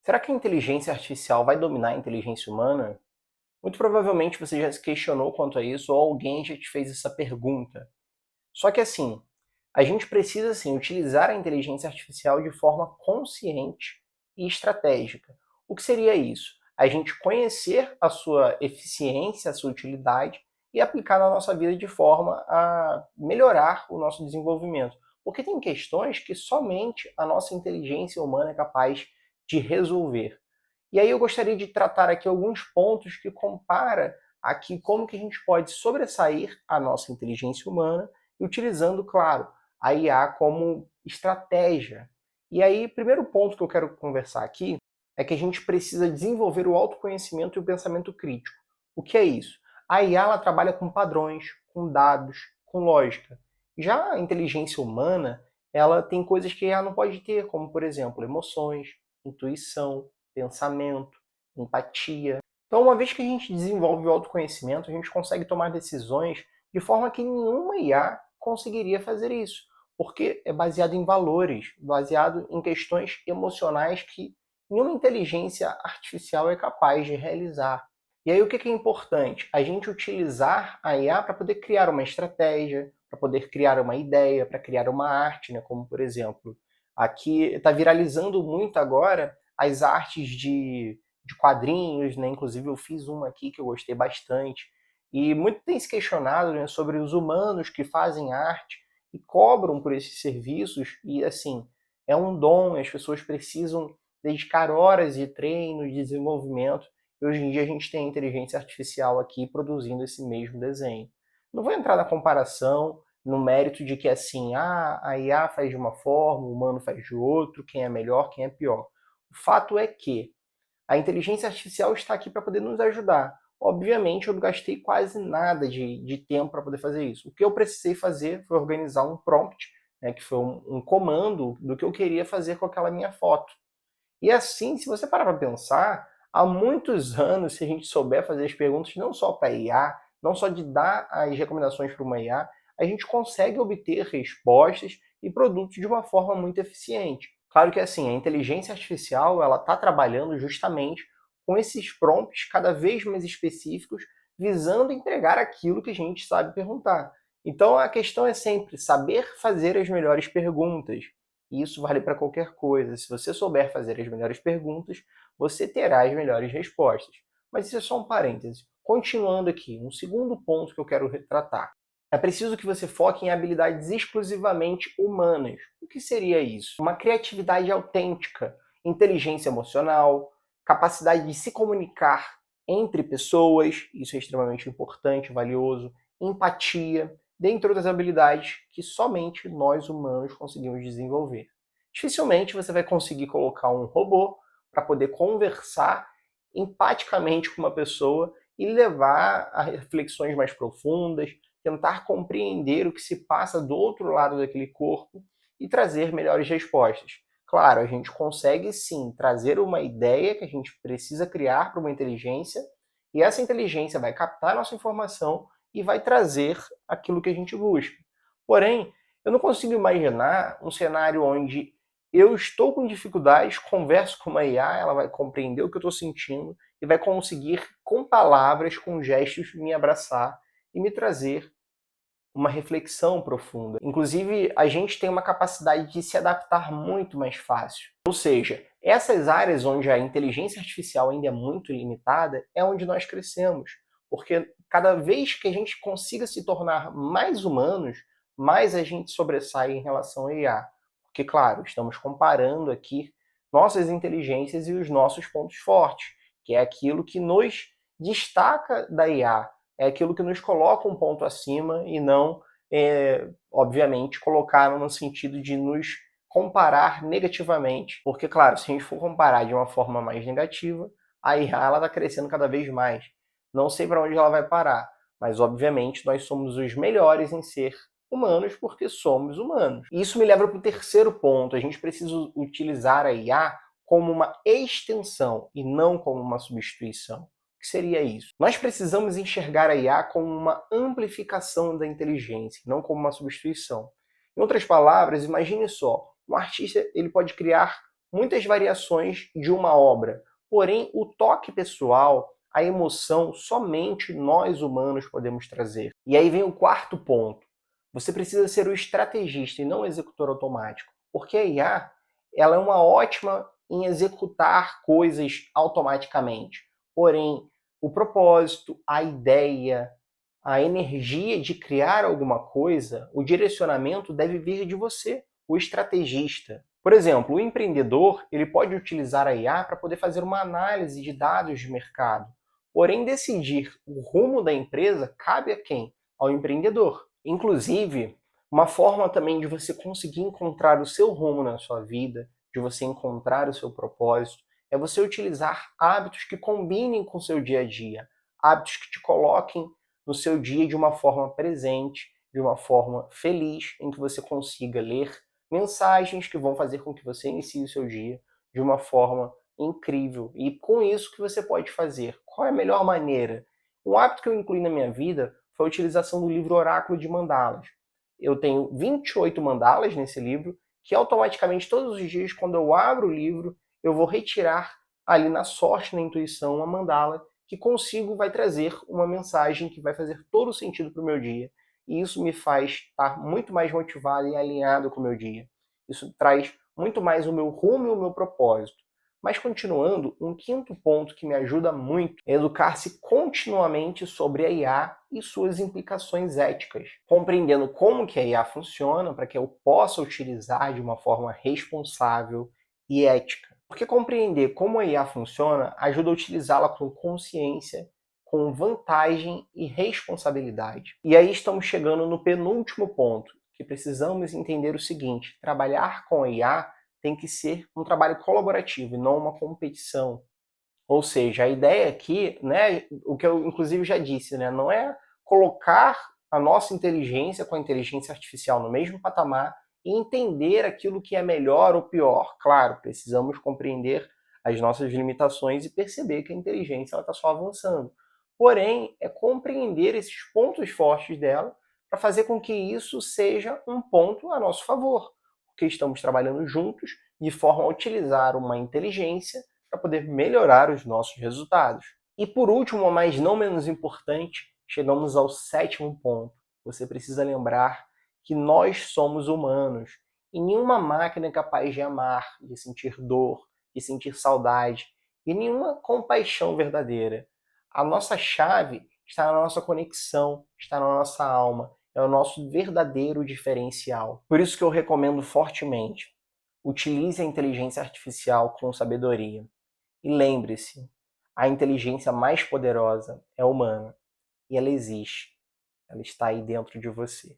Será que a inteligência artificial vai dominar a inteligência humana? Muito provavelmente você já se questionou quanto a isso ou alguém já te fez essa pergunta. Só que assim, a gente precisa sim utilizar a inteligência artificial de forma consciente e estratégica. O que seria isso? A gente conhecer a sua eficiência, a sua utilidade e aplicar na nossa vida de forma a melhorar o nosso desenvolvimento. Porque tem questões que somente a nossa inteligência humana é capaz de resolver. E aí eu gostaria de tratar aqui alguns pontos que compara aqui como que a gente pode sobressair a nossa inteligência humana, utilizando, claro, a IA como estratégia. E aí, primeiro ponto que eu quero conversar aqui é que a gente precisa desenvolver o autoconhecimento e o pensamento crítico. O que é isso? A IA ela trabalha com padrões, com dados, com lógica. Já a inteligência humana, ela tem coisas que a IA não pode ter, como, por exemplo, emoções, intuição, pensamento, empatia. Então, uma vez que a gente desenvolve o autoconhecimento, a gente consegue tomar decisões de forma que nenhuma IA conseguiria fazer isso, porque é baseado em valores, baseado em questões emocionais que nenhuma inteligência artificial é capaz de realizar. E aí o que é importante? A gente utilizar a IA para poder criar uma estratégia, para poder criar uma ideia, para criar uma arte, né? Como por exemplo, aqui está viralizando muito agora as artes de quadrinhos, né? Inclusive eu fiz uma aqui que eu gostei bastante. E muito tem se questionado, né, sobre os humanos que fazem arte e cobram por esses serviços. E assim, é um dom, as pessoas precisam dedicar horas de treino, de desenvolvimento. E hoje em dia a gente tem a inteligência artificial aqui produzindo esse mesmo desenho. Não vou entrar na comparação, no mérito de que assim, a IA faz de uma forma, o humano faz de outro, quem é melhor, quem é pior. O fato é que a inteligência artificial está aqui para poder nos ajudar. Obviamente, eu não gastei quase nada de tempo para poder fazer isso. O que eu precisei fazer foi organizar um prompt, né, que foi um comando do que eu queria fazer com aquela minha foto. E assim, se você parar para pensar, há muitos anos, se a gente souber fazer as perguntas não só para a IA, não só de dar as recomendações para uma IA, a gente consegue obter respostas e produtos de uma forma muito eficiente. Claro que assim, a inteligência artificial ela está trabalhando justamente com esses prompts cada vez mais específicos, visando entregar aquilo que a gente sabe perguntar. Então a questão é sempre saber fazer as melhores perguntas. E isso vale para qualquer coisa. Se você souber fazer as melhores perguntas, você terá as melhores respostas. Mas isso é só um parêntese. Continuando aqui, um segundo ponto que eu quero retratar. É preciso que você foque em habilidades exclusivamente humanas. O que seria isso? Uma criatividade autêntica, inteligência emocional, capacidade de se comunicar entre pessoas, isso é extremamente importante, valioso, empatia, dentre outras habilidades que somente nós humanos conseguimos desenvolver. Dificilmente você vai conseguir colocar um robô para poder conversar empaticamente com uma pessoa e levar a reflexões mais profundas, tentar compreender o que se passa do outro lado daquele corpo e trazer melhores respostas. Claro, a gente consegue sim trazer uma ideia que a gente precisa criar para uma inteligência e essa inteligência vai captar a nossa informação e vai trazer aquilo que a gente busca. Porém, eu não consigo imaginar um cenário onde eu estou com dificuldades, converso com uma IA, ela vai compreender o que eu estou sentindo e vai conseguir, com palavras, com gestos, me abraçar e me trazer uma reflexão profunda. Inclusive, a gente tem uma capacidade de se adaptar muito mais fácil. Ou seja, essas áreas onde a inteligência artificial ainda é muito limitada é onde nós crescemos. Porque cada vez que a gente consiga se tornar mais humanos, mais a gente sobressai em relação à IA. Porque, claro, estamos comparando aqui nossas inteligências e os nossos pontos fortes, que é aquilo que nos destaca da IA, é aquilo que nos coloca um ponto acima e não, obviamente, colocar no sentido de nos comparar negativamente. Porque, claro, se a gente for comparar de uma forma mais negativa, a IA está crescendo cada vez mais. Não sei para onde ela vai parar, mas, obviamente, nós somos os melhores em ser humanos porque somos humanos. E isso me leva para o terceiro ponto. A gente precisa utilizar a IA como uma extensão e não como uma substituição. Que seria isso? Nós precisamos enxergar a IA como uma amplificação da inteligência, não como uma substituição. Em outras palavras, imagine só, um artista ele pode criar muitas variações de uma obra. Porém, o toque pessoal, a emoção, somente nós humanos podemos trazer. E aí vem o quarto ponto. Você precisa ser o estrategista e não o executor automático. Porque a IA, ela é uma ótima em executar coisas automaticamente. Porém, o propósito, a ideia, a energia de criar alguma coisa, o direcionamento deve vir de você, o estrategista. Por exemplo, o empreendedor ele pode utilizar a IA para poder fazer uma análise de dados de mercado. Porém, decidir o rumo da empresa cabe a quem? Ao empreendedor. Inclusive, uma forma também de você conseguir encontrar o seu rumo na sua vida, de você encontrar o seu propósito, é você utilizar hábitos que combinem com o seu dia a dia, hábitos que te coloquem no seu dia de uma forma presente, de uma forma feliz, em que você consiga ler mensagens que vão fazer com que você inicie o seu dia de uma forma incrível. E com isso que você pode fazer. Qual é a melhor maneira? Um hábito que eu incluí na minha vida foi a utilização do livro Oráculo de Mandalas. Eu tenho 28 mandalas nesse livro, que automaticamente todos os dias, quando eu abro o livro, eu vou retirar ali na sorte, na intuição, uma mandala que consigo vai trazer uma mensagem que vai fazer todo o sentido para o meu dia. E isso me faz estar muito mais motivado e alinhado com o meu dia. Isso traz muito mais o meu rumo e o meu propósito. Mas continuando, um quinto ponto que me ajuda muito é educar-se continuamente sobre a IA e suas implicações éticas, compreendendo como que a IA funciona para que eu possa utilizar de uma forma responsável e ética. Porque compreender como a IA funciona ajuda a utilizá-la com consciência, com vantagem e responsabilidade. E aí estamos chegando no penúltimo ponto, que precisamos entender o seguinte: trabalhar com a IA tem que ser um trabalho colaborativo e não uma competição. Ou seja, a ideia aqui, né, o que eu inclusive já disse, né, não é colocar a nossa inteligência com a inteligência artificial no mesmo patamar e entender aquilo que é melhor ou pior. Claro, precisamos compreender as nossas limitações e perceber que a inteligência está só avançando. Porém, é compreender esses pontos fortes dela para fazer com que isso seja um ponto a nosso favor, porque estamos trabalhando juntos de forma a utilizar uma inteligência para poder melhorar os nossos resultados. E por último, mas não menos importante, chegamos ao sétimo ponto. Você precisa lembrar que nós somos humanos e nenhuma máquina é capaz de amar, de sentir dor, de sentir saudade e nenhuma compaixão verdadeira. A nossa chave está na nossa conexão, está na nossa alma, é o nosso verdadeiro diferencial. Por isso que eu recomendo fortemente: utilize a inteligência artificial com sabedoria. E lembre-se, a inteligência mais poderosa é humana. E ela existe. Ela está aí dentro de você.